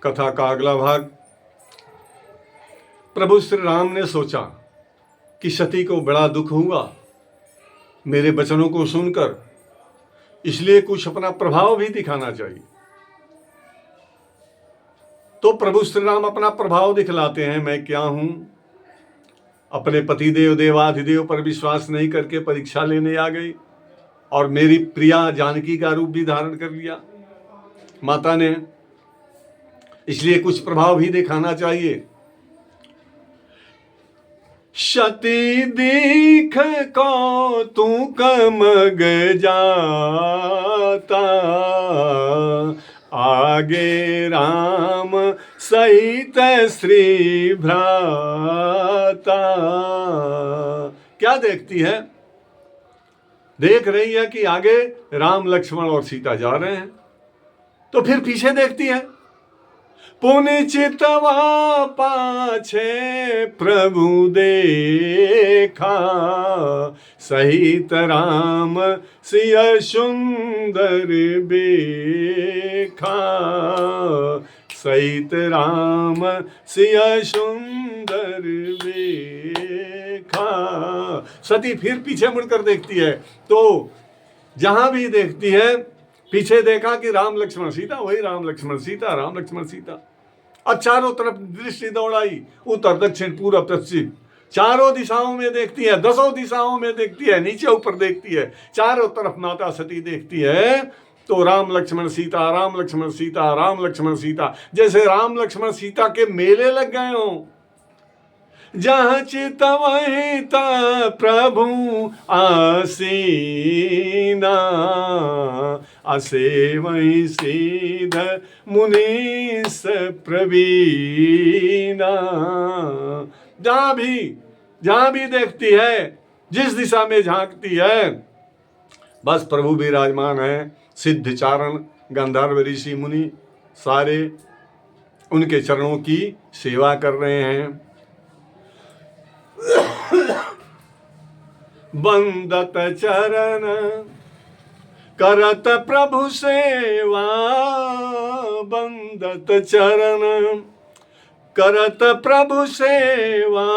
कथा का अगला भाग। प्रभु श्री राम ने सोचा कि सती को बड़ा दुख हुआ मेरे वचनों को सुनकर, इसलिए कुछ अपना प्रभाव भी दिखाना चाहिए। तो प्रभु श्री राम अपना प्रभाव दिखलाते हैं, मैं क्या हूं। अपने पतिदेव देवाधिदेव पर विश्वास नहीं करके परीक्षा लेने आ गई और मेरी प्रिया जानकी का रूप भी धारण कर लिया माता ने, इसलिए कुछ प्रभाव भी दिखाना चाहिए। सती दीख को तू कमग जाता, आगे राम सहित श्री भ्राता। क्या देखती है? देख रही है कि आगे राम लक्ष्मण और सीता जा रहे हैं, तो फिर पीछे देखती है। पुनि चितवा पाछे प्रभु देखा, सहित राम सिय सुंदर बेखा, सहित राम सिय सुंदर बेखा। सती फिर पीछे मुड़कर देखती है, तो जहां भी देखती है पीछे देखा कि राम लक्ष्मण सीता, वही राम लक्ष्मण सीता, राम लक्ष्मण सीता। और चारों तरफ दृष्टि दौड़ाई, उत्तर दक्षिण पूर्व पश्चिम, चारों दिशाओं में देखती है, 10 दिशाओं में देखती है, नीचे ऊपर देखती है, चारों तरफ माता सती देखती है। तो राम लक्ष्मण सीता, राम लक्ष्मण सीता, राम लक्ष्मण सीता, जैसे राम लक्ष्मण सीता के मेले लग गए हों। जहाँ चित वहीं ता प्रभु आसीना, असे वहीं सीध मुनीस प्रवीणा। जहां भी देखती है, जिस दिशा में झांकती है, बस प्रभु विराजमान है। सिद्ध चारण गंधर्व ऋषि मुनि सारे उनके चरणों की सेवा कर रहे हैं। बंदत चरण करत प्रभु सेवा, बंदत चरण करत प्रभु सेवा,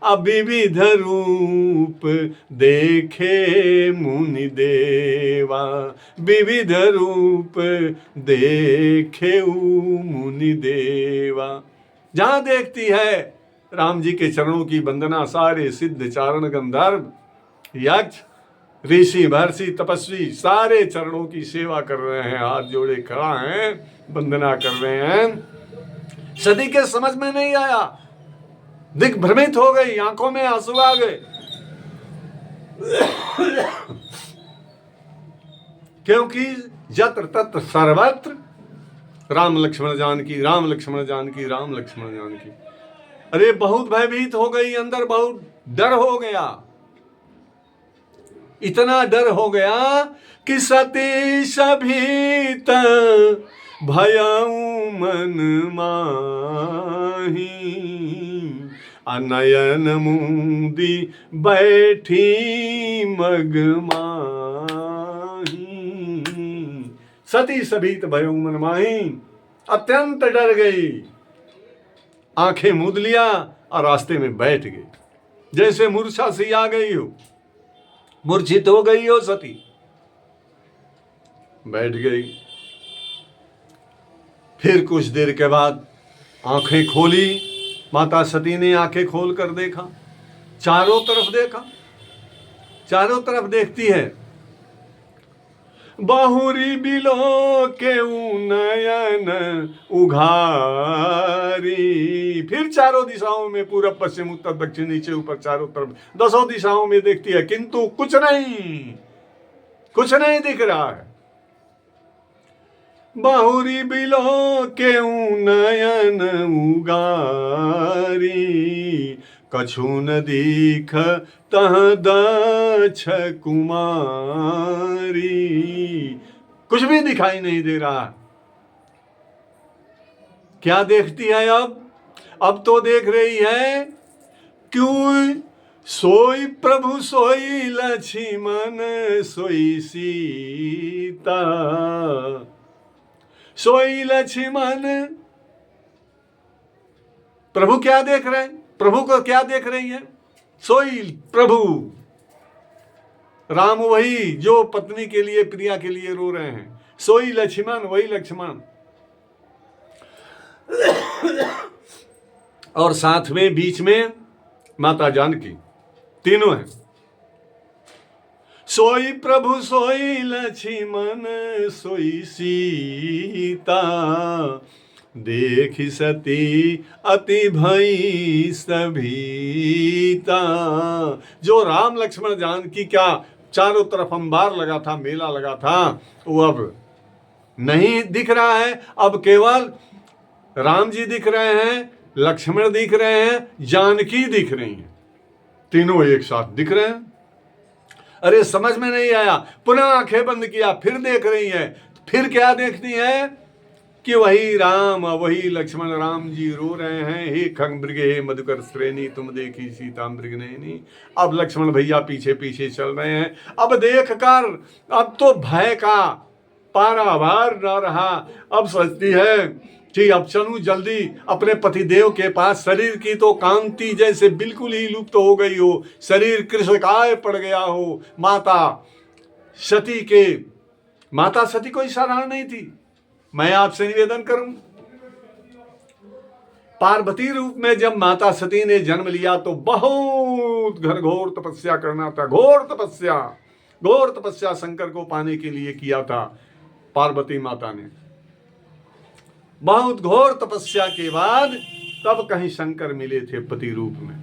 अविविध रूप देखे मुनि देवा, विविध रूप देखे मुनि देवा। जहां देखती है राम जी के चरणों की वंदना सारे सिद्ध चारण गंधर्व यक्ष ऋषि महर्षि तपस्वी सारे चरणों की सेवा कर रहे हैं, हाथ जोड़े खड़ा हैं, वंदना कर रहे हैं। सती के समझ में नहीं आया, दिग्भ्रमित हो गई, आंखों में आंसू आ गए। क्योंकि यत्र तत्र सर्वत्र राम लक्ष्मण जानकी, राम लक्ष्मण जानकी, राम लक्ष्मण जानकी। अरे बहुत भयभीत हो गई, अंदर बहुत डर हो गया। इतना डर हो गया कि सती सभीत भयउ मन माही, अनयन मूंदी बैठी मग माही। सती सभीत भयउ मन माही, अत्यंत डर गई, आंखें मूंद लिया और रास्ते में बैठ गई, जैसे मूर्छा सी आ गई हो, मूर्छित हो गई हो सती, बैठ गई। फिर कुछ देर के बाद आंखें खोली, माता सती ने आंखें खोल कर देखा, चारों तरफ देखा, चारों तरफ देखती है। बाहुरी बिलो के नयन उघारी, फिर चारों दिशाओं में पूर्व पश्चिम उत्तर दक्षिण नीचे ऊपर चारों तरफ 10 दिशाओं में देखती है, किंतु कुछ नहीं दिख रहा है। बाहुरी बिलो के नयन उगारी, कछु न दीख तह दक्ष कुमारी, कुछ भी दिखाई नहीं दे रहा। क्या देखती है अब तो देख रही है, क्यों सोई प्रभु सोई लक्ष्मण सोई सीता, सोई लक्ष्मण। प्रभु क्या देख रहे हैं? प्रभु को क्या देख रही है? सोई प्रभु राम, वही जो पत्नी के लिए, प्रिया के लिए रो रहे हैं। सोई लक्ष्मण, वही लक्ष्मण। और साथ में बीच में माता जानकी, तीनों हैं। सोई प्रभु सोई लक्ष्मण सोई सीता, देखी सती अति भई सभीता। जो राम लक्ष्मण जानकी क्या चारों तरफ अंबार लगा था, मेला लगा था, वो अब नहीं दिख रहा है। अब केवल राम जी दिख रहे हैं, लक्ष्मण दिख रहे हैं, जानकी दिख रही हैं। तीनों एक साथ दिख रहे हैं। अरे समझ में नहीं आया, पुनः आंखें बंद किया, फिर देख रही है। फिर क्या देखती है कि वही राम, वही लक्ष्मण, राम जी रो रहे हैं, हे खंग मृग हे मधुकर श्रेणी, तुम देखी सीता मृग नैनी। अब लक्ष्मण भैया पीछे पीछे चल रहे हैं। अब देख कर अब तो भय का पारावार न रहा। अब सोचती है कि अब चलूं जल्दी अपने पतिदेव के पास। शरीर की तो कांति जैसे बिल्कुल ही लुप्त हो गई हो, शरीर कृशकाय पड़ गया हो। माता सती कोई साधारण नहीं थी। मैं आपसे निवेदन करूं, पार्वती रूप में जब माता सती ने जन्म लिया तो बहुत घोर तपस्या करना था। घोर तपस्या शंकर को पाने के लिए किया था पार्वती माता ने। बहुत घोर तपस्या के बाद तब कहीं शंकर मिले थे पति रूप में।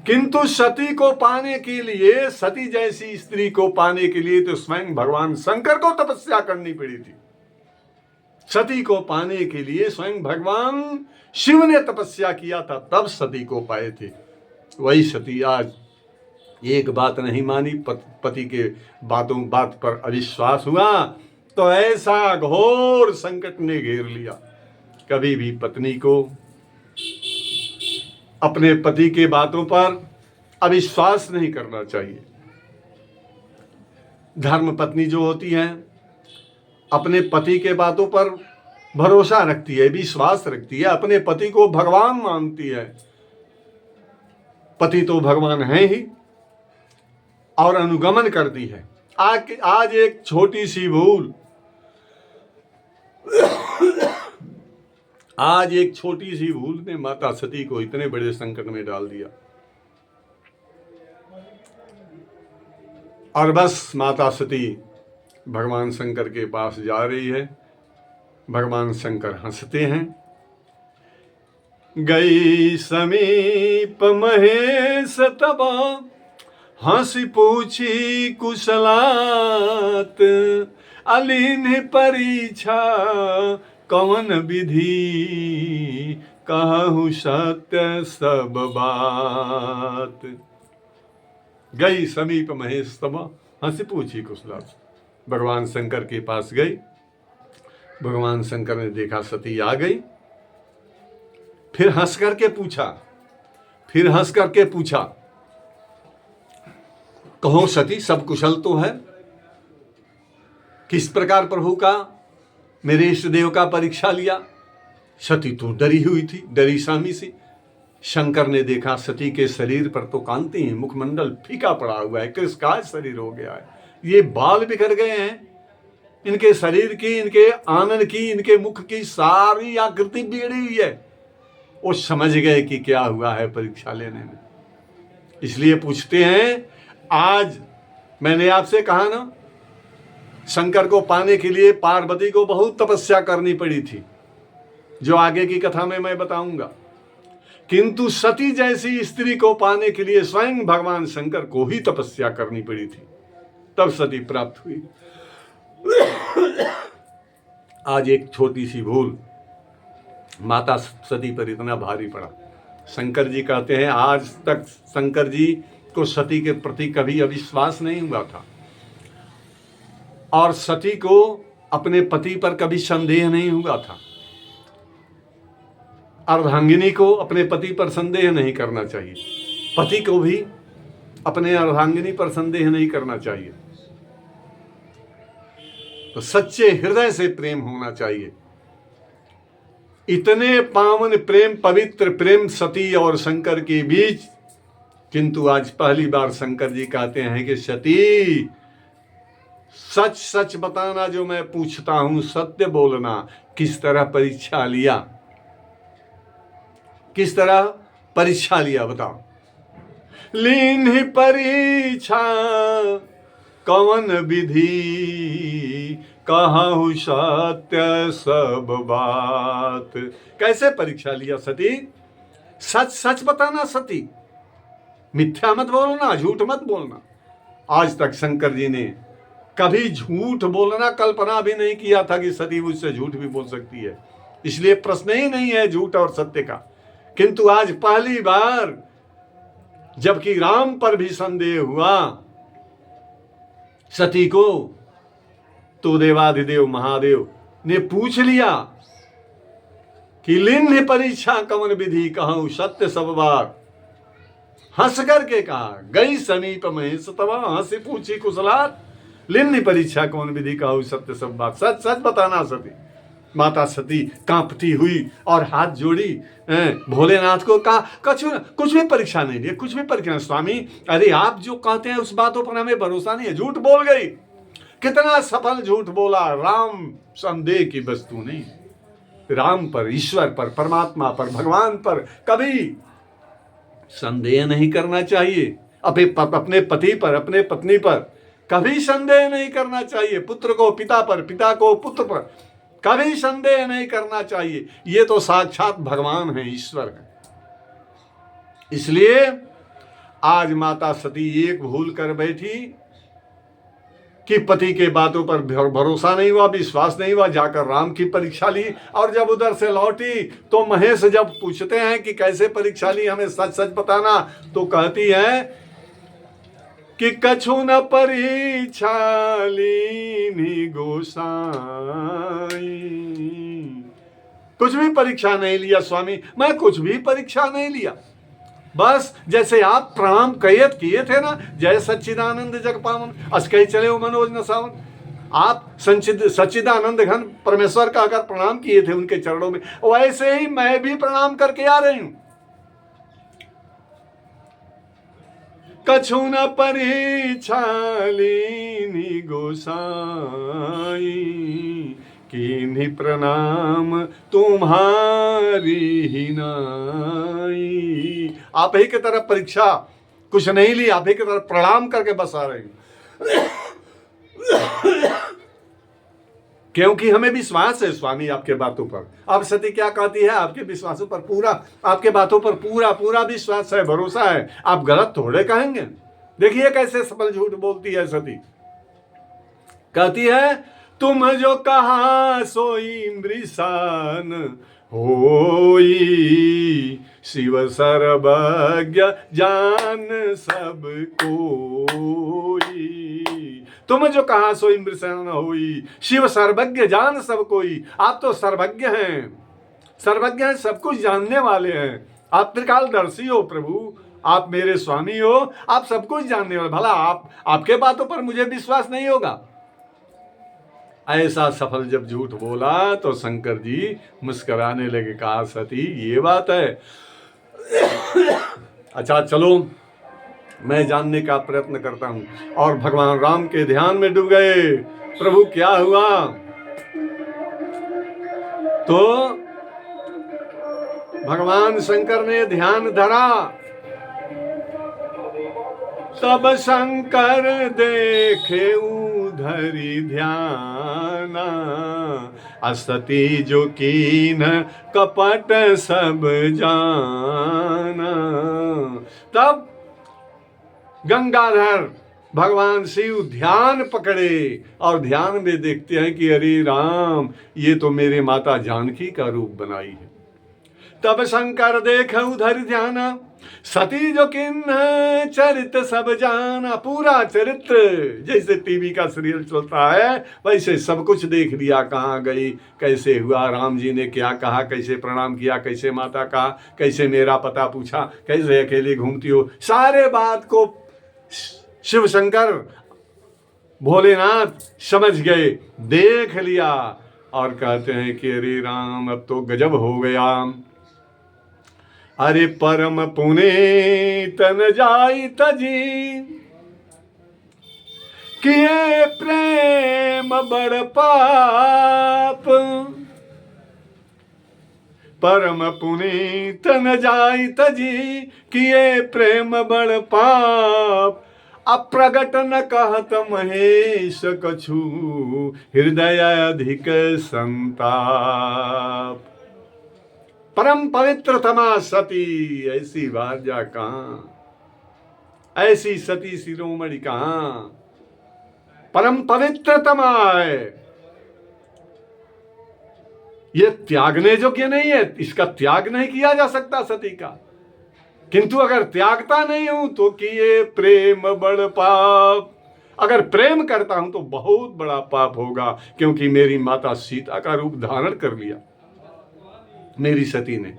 किंतु सती को पाने के लिए, सती जैसी स्त्री को पाने के लिए तो स्वयं भगवान शंकर को तपस्या करनी पड़ी थी। सती को पाने के लिए स्वयं भगवान शिव ने तपस्या किया था, तब सती को पाए थे। वही सती आज एक बात नहीं मानी, पति के बात पर अविश्वास हुआ तो ऐसा घोर संकट ने घेर लिया। कभी भी पत्नी को अपने पति के बातों पर अविश्वास नहीं करना चाहिए। धर्म पत्नी जो होती है अपने पति के बातों पर भरोसा रखती है, विश्वास रखती है, अपने पति को भगवान मानती है। पति तो भगवान है ही, और अनुगमन करती है। आज एक छोटी सी भूल, आज एक छोटी सी भूल ने माता सती को इतने बड़े संकट में डाल दिया। और बस माता सती भगवान शंकर के पास जा रही है। भगवान शंकर हंसते हैं। गई समीप महेश तबा, हंसी पूछी कुशलात, अलीन परीक्षा कौन विधि, कहूँ सत्य सब बात। गई समीप महेश तबा, हंसी पूछी कुशलात। भगवान शंकर के पास गई। भगवान शंकर ने देखा सती आ गई। फिर हंस करके पूछा, कहो सती सब कुशल तो है? किस प्रकार प्रभु का, मेरे इष्ट देव का परीक्षा लिया? सती तो डरी हुई थी, डरी सामी सी। शंकर ने देखा सती के शरीर पर तो कांति है, मुखमंडल फीका पड़ा हुआ है, कृशकाय शरीर हो गया है, ये बाल बिखर गए हैं, इनके शरीर की, इनके आनन की, इनके मुख की सारी आकृति बिगड़ी हुई है। वो समझ गए कि क्या हुआ है परीक्षा लेने में। इसलिए पूछते हैं, आज मैंने आपसे कहा ना, शंकर को पाने के लिए पार्वती को बहुत तपस्या करनी पड़ी थी, जो आगे की कथा में मैं बताऊंगा। किंतु सती जैसी स्त्री को पाने के लिए स्वयं भगवान शंकर को ही तपस्या करनी पड़ी थी, तब सती प्राप्त हुई। आज एक छोटी सी भूल माता सती पर इतना भारी पड़ा। शंकर जी कहते हैं, आज तक शंकर जी को सती के प्रति कभी अविश्वास नहीं हुआ था, और सती को अपने पति पर कभी संदेह नहीं हुआ था। अर्धांगिनी को अपने पति पर संदेह नहीं करना चाहिए, पति को भी अपने अर्धांगिनी पर संदेह नहीं करना चाहिए। तो सच्चे हृदय से प्रेम होना चाहिए। इतने पावन प्रेम, पवित्र प्रेम सती और शंकर के बीच, किंतु आज पहली बार शंकर जी कहते हैं कि सती सच सच बताना, जो मैं पूछता हूं सत्य बोलना। किस तरह परीक्षा लिया, किस तरह परीक्षा लिया बताओ। लीन्हि परीक्षा कवन विधि, कहूँ सत्य सब बात। कैसे परीक्षा लिया सती? सच सच बताना सती, मिथ्या मत बोलना, झूठ मत बोलना। आज तक शंकर जी ने कभी झूठ बोलना कल्पना भी नहीं किया था कि सती मुझसे झूठ भी बोल सकती है, इसलिए प्रश्न ही नहीं है झूठ और सत्य का। किंतु आज पहली बार जबकि राम पर भी संदेह हुआ सती को, तो देवाधिदेव महादेव ने पूछ लिया कि लिन्हि परीक्षा कवन विधि, कहूं सत्य सब बात। हंस करके कहा, गई समीप महेश तवा, हंसी पूछी कुशलात, लिन्हि परीक्षा कवन विधि, कहूं सत्य सब बात। सच सच बताना सती। माता सती कांपती हुई और हाथ जोड़ी भोलेनाथ को कहा, कुछ भी परीक्षा नहीं ली, कुछ भी परीक्षा नहीं। स्वामी, अरे आप जो कहते हैं उस बातों पर हमें भरोसा नहीं है। झूठ बोल गई, कितना सफल झूठ बोला। राम संदेह की वस्तु नहीं। राम पर, ईश्वर पर, परमात्मा पर, भगवान पर कभी संदेह नहीं करना चाहिए। अपने पति पर, अपने पत्नी पर कभी संदेह नहीं करना चाहिए। पुत्र को पिता पर, पिता को पुत्र पर कभी संदेह नहीं करना चाहिए। ये तो साक्षात भगवान है, ईश्वर है। इसलिए आज माता सती एक भूल कर बैठी कि पति के बातों पर भरोसा नहीं हुआ, विश्वास नहीं हुआ, जाकर राम की परीक्षा ली। और जब उधर से लौटी तो महेश जब पूछते हैं कि कैसे परीक्षा ली, हमें सच सच बताना, तो कहती है कि कछु न परीक्षा लीन्हि गोसाई। कुछ भी परीक्षा नहीं लिया स्वामी, मैं कुछ भी परीक्षा नहीं लिया। बस जैसे आप प्रणाम कैयत किए थे ना, जय सच्चिदानंद जग पावन, अस्कई चले हो मनोज न सावन। आप सच्चिदानंद घन परमेश्वर का अगर प्रणाम किए थे उनके चरणों में, वैसे ही मैं भी प्रणाम करके आ रही हूं। कछु न परीक्षा लीन्हि गोसाई, कीन्हि प्रणाम तुम्हारी ही नाई। आप ही की तरफ परीक्षा कुछ नहीं ली, आप ही की तरफ प्रणाम करके बस आ रही हूं। क्योंकि हमें विश्वास है स्वामी आपके बातों पर। अब सती क्या कहती है, आपके विश्वासों पर पूरा, आपके बातों पर पूरा पूरा विश्वास है, भरोसा है, आप गलत थोड़े कहेंगे। देखिए कैसे सफल झूठ बोलती है सती। कहती है, तुम जो कहा सोई मृषान होई, शिव सर्वज्ञ जान सब कोई। तुम जो कहा सोई मृषान होई, शिव सर्वज्ञ जान सब कोई। आप तो सर्वज्ञ हैं, सर्वज्ञ हैं, सब कुछ जानने वाले हैं। आप त्रिकालदर्शी हो प्रभु, आप मेरे स्वामी हो, आप सब कुछ जानने वाले। भला आपके बातों पर मुझे विश्वास नहीं होगा? ऐसा सफल जब झूठ बोला तो शंकर जी मुस्कुराने लगे, कहा सती ये बात है। अच्छा चलो, मैं जानने का प्रयत्न करता हूं। और भगवान राम के ध्यान में डूब गए। प्रभु क्या हुआ? तो भगवान शंकर ने ध्यान धरा। तब शंकर देखे उधरी ध्याना, असती जो कीन कपट सब जाना। तब गंगाधर भगवान शिव ध्यान पकड़े और ध्यान में देखते हैं कि अरे राम, ये तो मेरे माता जानकी का रूप बनाई है। तब शंकर देख उधर ध्याना, सती जो किन्ह चरित्र सब जाना। पूरा चरित्र, जैसे टीवी का सीरियल चलता है वैसे सब कुछ देख लिया। कहाँ गई, कैसे हुआ, राम जी ने क्या कहा, कैसे प्रणाम किया, कैसे माता कहा, कैसे मेरा पता पूछा, कैसे अकेले घूमती हो, सारे बात को शिव शंकर भोलेनाथ समझ गए, देख लिया। और कहते हैं कि अरे राम अब तो गजब हो गया, अरे परम पुनीत न जाई तजी, किए प्रेम बड़ पाप, परम पुनीत न जाई तजी, किए प्रेम बड़ पाप, अप्रगट न कहत महेश कछु, हृदय अधिक संताप। परम पवित्रतमा सती ऐसी भार्या कहाँ, ऐसी सती शिरोमणि कहाँ, परम पवित्रतमा है। ये त्यागने योग्य नहीं है, इसका त्याग नहीं किया जा सकता सती का। किंतु अगर त्यागता नहीं हूं तो किए प्रेम बड़ पाप, अगर प्रेम करता हूं तो बहुत बड़ा पाप होगा, क्योंकि मेरी माता सीता का रूप धारण कर लिया मेरी सती ने,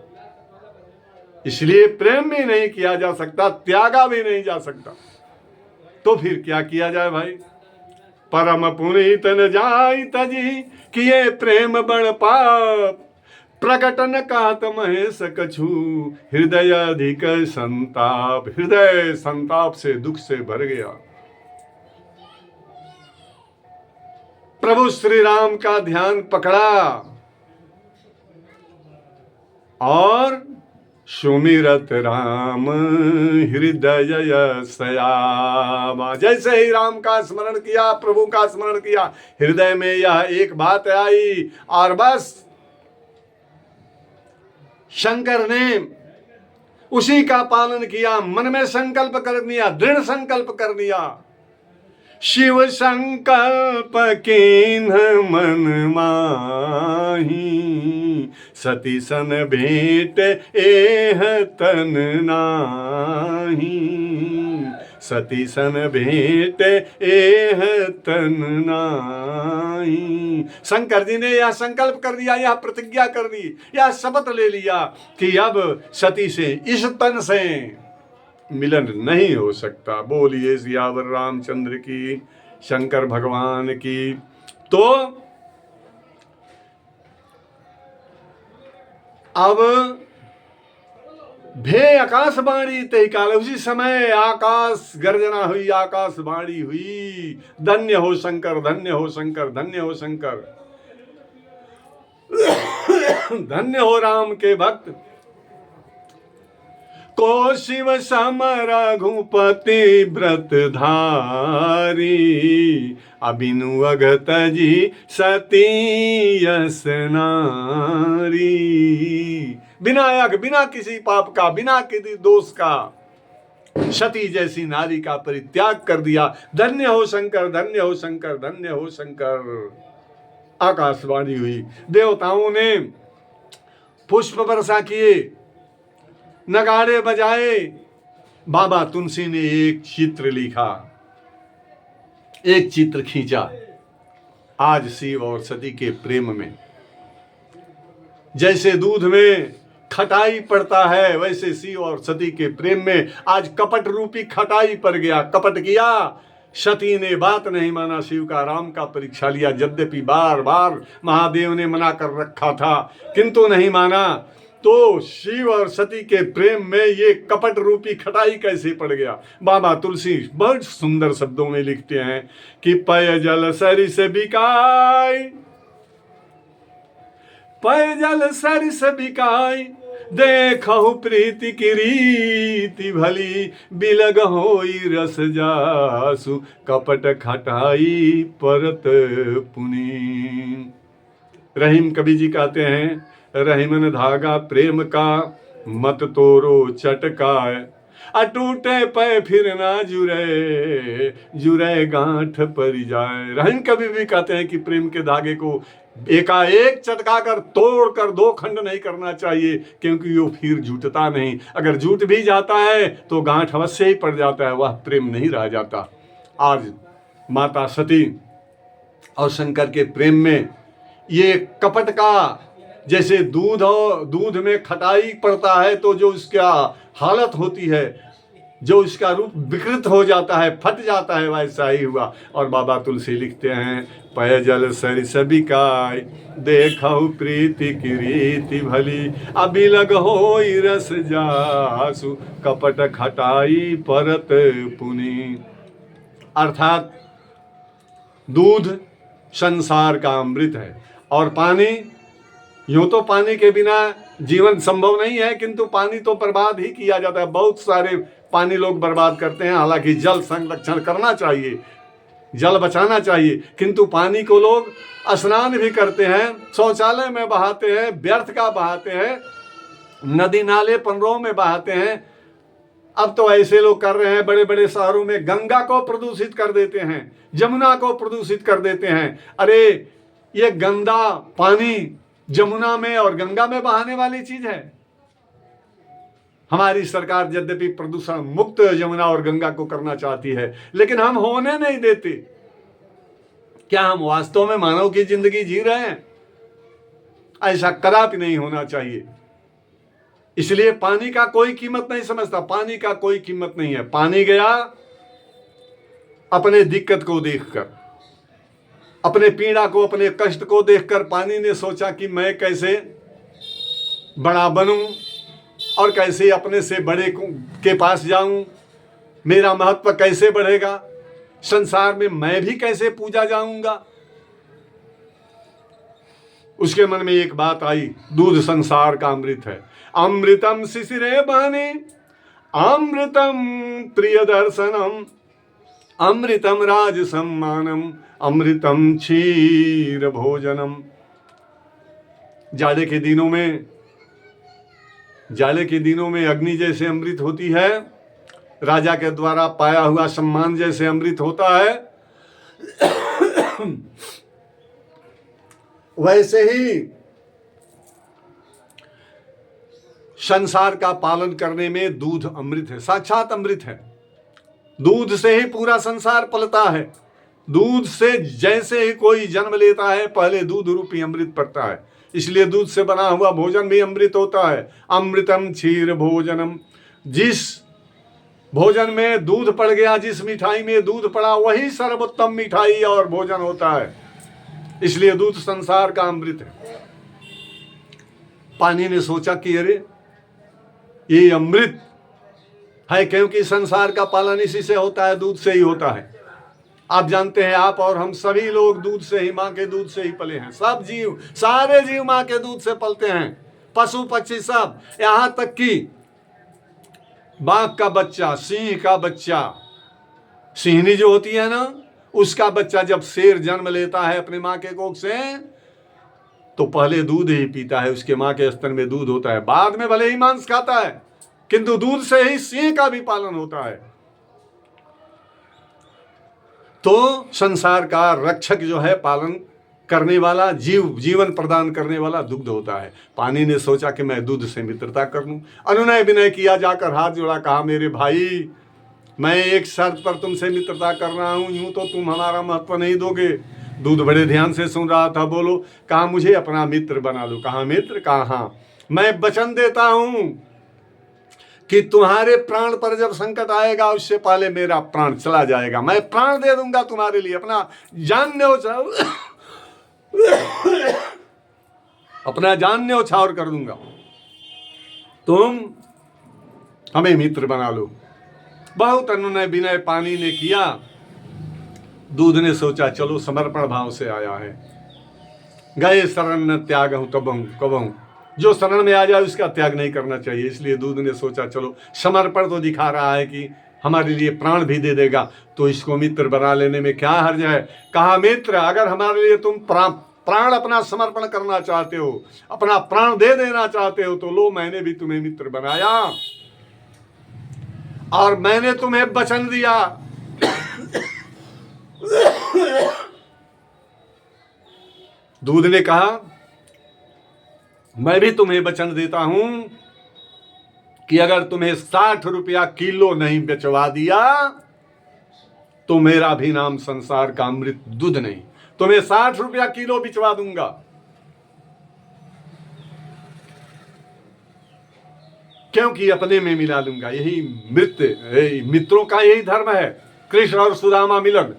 इसलिए प्रेम भी नहीं किया जा सकता, त्यागा भी नहीं जा सकता। तो फिर क्या किया जाए भाई? परम पुनीत न जाई तजी, किए प्रेम बड़ पाप, प्रकटन कहत महेश कछु, हृदय अधिक संताप। हृदय संताप से, दुख से भर गया। प्रभु श्री राम का ध्यान पकड़ा और सुमिरत राम हृदय सयामा। जैसे ही राम का स्मरण किया, प्रभु का स्मरण किया, हृदय में यह एक बात आई और बस शंकर ने उसी का पालन किया। मन में संकल्प कर लिया, दृढ़ संकल्प कर लिया, शिव संकल्प कीन्ह मन माही, सती सन भेंट एह तन नाही, सती सन भेंट एह तन नाही। शंकर जी ने यह संकल्प कर दिया, यह प्रतिज्ञा कर दी, यह शपथ ले लिया कि अब सती से, इस तन से मिलन नहीं हो सकता। बोलिए सियावर रामचंद्र की, शंकर भगवान की। तो अब भे आकाशवाणी तय काल, उसी समय आकाश गर्जना हुई, आकाशवाणी हुई, धन्य हो शंकर, धन्य हो शंकर, धन्य हो शंकर, धन्य हो राम के भक्त। को शिव सम रघुपति व्रत धारी, अबिनु अगत जी सती यस नारी। बिना याग, बिना किसी पाप का, बिना किसी दोष का सती जैसी नारी का परित्याग कर दिया। धन्य हो शंकर, धन्य हो शंकर, धन्य हो शंकर। आकाशवाणी हुई, देवताओं ने पुष्प वर्षा किए, नगाड़े बजाए। बाबा तुलसी ने एक चित्र लिखा, एक चित्र खींचा। आज शिव और सती के प्रेम में जैसे दूध में खटाई पड़ता है, वैसे शिव और सती के प्रेम में आज कपट रूपी खटाई पड़ गया। कपट किया, सती ने बात नहीं माना, शिव का, राम का परीक्षा लिया। यद्यपि बार बार महादेव ने मना कर रखा था, किंतु नहीं माना। तो शिव और सती के प्रेम में ये कपट रूपी खटाई कैसे पड़ गया? बाबा तुलसी बहुत सुंदर शब्दों में लिखते हैं कि पय जल सरिस बिकाय, पय जल सरिस बिकाय, देखहु प्रीति की रीति भली, बिलग होई रस जासु, कपट खटाई परत पुनी। रहीम कवि जी कहते हैं, रहीमन धागा प्रेम का, मत तोरो चटकाय, अटूटे पे फिर ना जुरे, जुरे गांठ पर जाए। रहीम कवि भी कहते हैं कि प्रेम के धागे को एकाएक चटका कर, तोड़ कर दो खंड नहीं करना चाहिए, क्योंकि वो फिर जुटता नहीं। अगर जुट भी जाता है तो गांठ अवश्य ही पड़ जाता है, वह प्रेम नहीं रह जाता। आज माता सती और शंकर के प्रेम में ये कपट का, जैसे दूध में खटाई पड़ता है तो जो उसका हालत होती है, जो उसका रूप विकृत हो जाता है, फट जाता है, वैसा ही हुआ। और बाबा तुलसी लिखते हैं, पयजल सरिस बिकाय देखहु प्रीति की रीति भली, अबिलग होई रस जासु कपट खटाई परत पुनि। अर्थात दूध संसार का अमृत है, और पानी, यूं तो पानी के बिना जीवन संभव नहीं है, किंतु पानी तो बर्बाद ही किया जाता है। बहुत सारे पानी लोग बर्बाद करते हैं, हालांकि जल संरक्षण करना चाहिए, जल बचाना चाहिए, किंतु पानी को लोग स्नान भी करते हैं, शौचालय में बहाते हैं, व्यर्थ का बहाते हैं, नदी नाले पनरों में बहाते हैं। अब तो ऐसे लोग कर रहे हैं बड़े बड़े शहरों में, गंगा को प्रदूषित कर देते हैं, जमुना को प्रदूषित कर देते हैं। अरे ये गंदा पानी जमुना में और गंगा में बहाने वाली चीज है। हमारी सरकार यद्यपि प्रदूषण मुक्त यमुना और गंगा को करना चाहती है, लेकिन हम होने नहीं देते। क्या हम वास्तव में मानव की जिंदगी जी रहे हैं? ऐसा कदापि नहीं होना चाहिए। इसलिए पानी का कोई कीमत नहीं समझता, पानी का कोई कीमत नहीं है। पानी गया अपने दिक्कत को देखकर, अपने पीड़ा को, अपने कष्ट को देखकर पानी ने सोचा कि मैं कैसे बड़ा बनूं और कैसे अपने से बड़े के पास जाऊं, मेरा महत्व कैसे बढ़ेगा, संसार में मैं भी कैसे पूजा जाऊंगा। उसके मन में एक बात आई, दूध संसार का अमृत है। अमृतम शिशिरे बहने अमृतम प्रिय दर्शनम अमृतम राज सम्मानम अमृतम क्षीर भोजनम। जाड़े के दिनों में अग्नि जैसे अमृत होती है, राजा के द्वारा पाया हुआ सम्मान जैसे अमृत होता है, वैसे ही संसार का पालन करने में दूध अमृत है, साक्षात अमृत है। दूध से ही पूरा संसार पलता है। दूध से जैसे ही कोई जन्म लेता है, पहले दूध रूपी अमृत पड़ता है, इसलिए दूध से बना हुआ भोजन भी अमृत होता है। अमृतम क्षीर भोजनम। जिस भोजन में दूध पड़ गया, जिस मिठाई में दूध पड़ा, वही सर्वोत्तम मिठाई और भोजन होता है। इसलिए दूध संसार का अमृत है। पानी ने सोचा कि अरे ये अमृत है, क्योंकि संसार का पालन इसी से होता है, दूध से ही होता है। आप जानते हैं, आप और हम सभी लोग दूध से ही, माँ के दूध से ही पले हैं। सब जीव, सारे जीव माँ के दूध से पलते हैं, पशु पक्षी सब। यहां तक कि बाघ का बच्चा, सिंह का बच्चा, सिंहनी जो होती है ना, उसका बच्चा जब शेर जन्म लेता है अपने माँ के कोख से, तो पहले दूध ही पीता है, उसके माँ के स्तन में दूध होता है। बाद में भले ही मांस खाता है, किंतु दूध से ही सिंह का भी पालन होता है। तो संसार का रक्षक जो है, पालन करने वाला, जीवन प्रदान करने वाला दुग्ध होता है। पानी ने सोचा कि मैं दूध से मित्रता कर लूं। अनुनय विनय किया, जाकर हाथ जोड़ा, कहा मेरे भाई, मैं एक शर्त पर तुमसे मित्रता कर रहा हूं, यूं तो तुम हमारा महत्व नहीं दोगे। दूध बड़े ध्यान से सुन रहा था। बोलो, कहा मुझे अपना मित्र बना लो। कहा मित्र? कहा हाँ, मैं वचन देता हूं कि तुम्हारे प्राण पर जब संकट आएगा, उससे पहले मेरा प्राण चला जाएगा। मैं प्राण दे दूंगा तुम्हारे लिए, अपना जान न्योछावर अपना जान न्योछावर कर दूंगा। तुम हमें मित्र बना लो। बहुत अनुनय विनय पानी ने किया। दूध ने सोचा चलो समर्पण भाव से आया है, गए शरण न त्याग हूं तबहूं कबहूं। जो शरण में आ जाए उसका त्याग नहीं करना चाहिए। इसलिए दूध ने सोचा चलो समर्पण तो दिखा रहा है कि हमारे लिए प्राण भी दे देगा, तो इसको मित्र बना लेने में क्या हर्ज है। कहा मित्र, अगर हमारे लिए तुम प्राण अपना समर्पण करना चाहते हो, अपना प्राण दे देना चाहते हो, तो लो, मैंने भी तुम्हें मित्र बनाया और मैंने तुम्हें वचन दिया। दूध ने कहा मैं भी तुम्हें वचन देता हूं कि अगर तुम्हें 60 रुपया किलो नहीं बेचवा दिया तो मेरा भी नाम संसार का अमृत दूध नहीं। तुम्हें 60 रुपया किलो बिचवा दूंगा। क्योंकि अपने में मिला लूंगा। यही मित्रों का यही धर्म है। कृष्ण और सुदामा मिलन,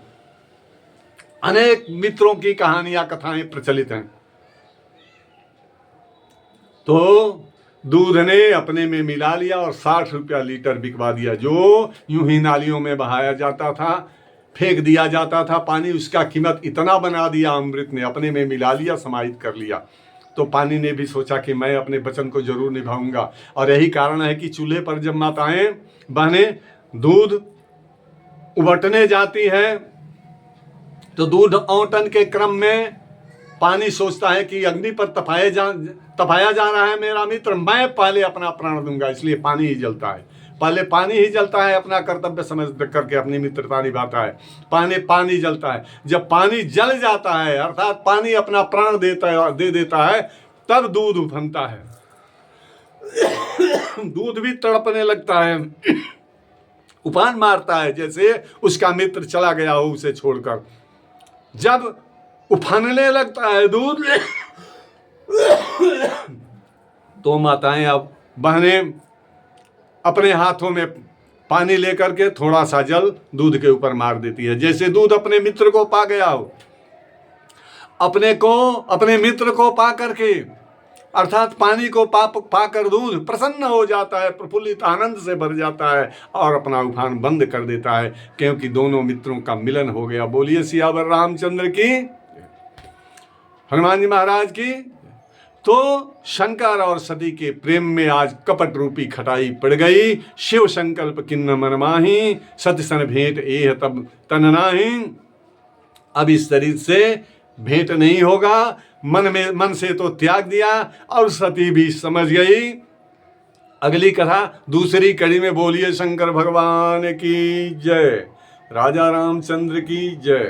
अनेक मित्रों की कहानियां कथाएं प्रचलित हैं। तो दूध ने अपने में मिला लिया और 60 रुपया लीटर बिकवा दिया। जो यूं ही नालियों में बहाया जाता था, फेंक दिया जाता था पानी, उसका कीमत इतना बना दिया अमृत ने, अपने में मिला लिया, समाहित कर लिया। तो पानी ने भी सोचा कि मैं अपने वचन को जरूर निभाऊंगा। और यही कारण है कि चूल्हे पर जब माताएं बहनें दूध उबटने जाती हैं तो दूध औंटन के क्रम में पानी सोचता है कि अग्नि पर तपाया जा रहा है मेरा मित्र, मैं पहले अपना प्राण दूंगा, इसलिए पानी ही जलता है। पहले पानी ही जलता है, अपना कर्तव्य समझ करके अपनी मित्रता निभाता है। पानी जलता है। जब पानी जल जाता है, अर्थात पानी अपना प्राण दे देता है, तब दूध उफनता है। दूध भी तड़पने लगता है, उफान मारता है, जैसे उसका मित्र चला गया हो उसे छोड़कर। जब उफानने लगता है दूध तो माताएं अब बहनें अपने हाथों में पानी लेकर के थोड़ा सा जल दूध के ऊपर मार देती है, जैसे दूध अपने मित्र को पा गया हो। अपने मित्र को पा करके, अर्थात पानी को पाकर दूध प्रसन्न हो जाता है, प्रफुल्लित आनंद से भर जाता है और अपना उफान बंद कर देता है, क्योंकि दोनों मित्रों का मिलन हो गया। बोलिए सियावर रामचंद्र की, हनुमान जी महाराज की। तो शंकर और सती के प्रेम में आज कपट रूपी खटाई पड़ गई। शिव संकल्प किन्न मन माही, सती सन भेंट एह तब तन नाही। अब इस शरीर से भेंट नहीं होगा, मन से तो त्याग दिया। और सती भी समझ गई। अगली कथा दूसरी कड़ी में बोलिए शंकर भगवान की जय, राजा रामचंद्र की जय।